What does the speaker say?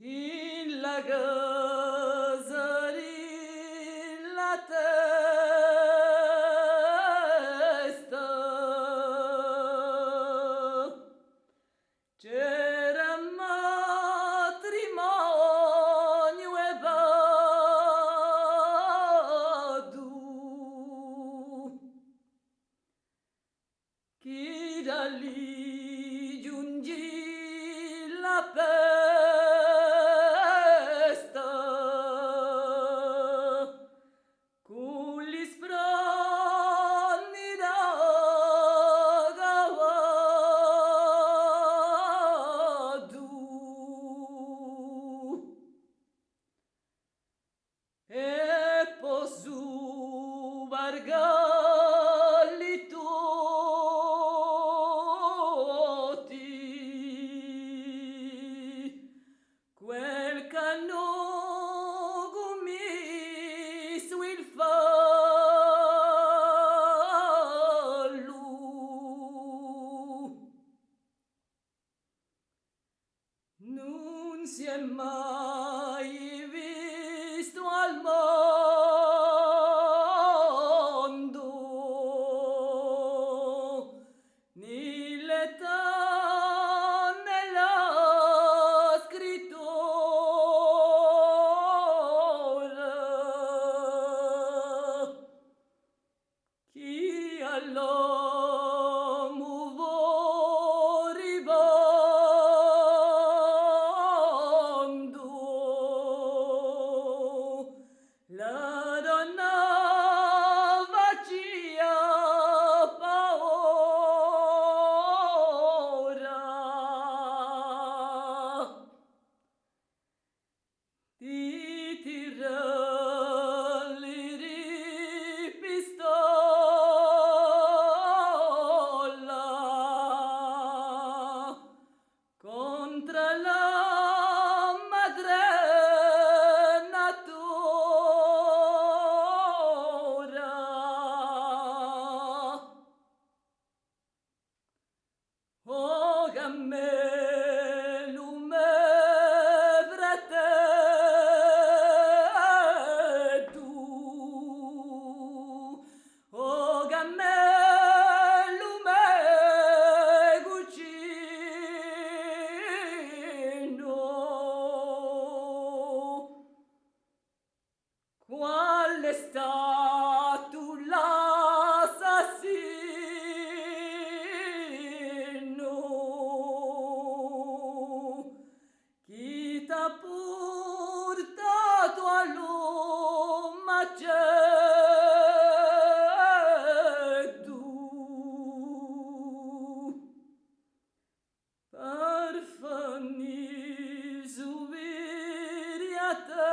In la gasari la testa c'era matrimonio e vadu chi da lì giungi la pesta con gli sproni da gavadu e posu bargalli tutti quel canogo mi sul fallo non si è mai visto al mondo né l'età né la scrittura chi all'uomo vuol ribondo la donna faccia paura di tirarli di pistola contra la madre natura oh gammelu me tu oh gammelu me cucino qual è stato l'assassino chi t'ha portato all'umacedo per farmi subire a te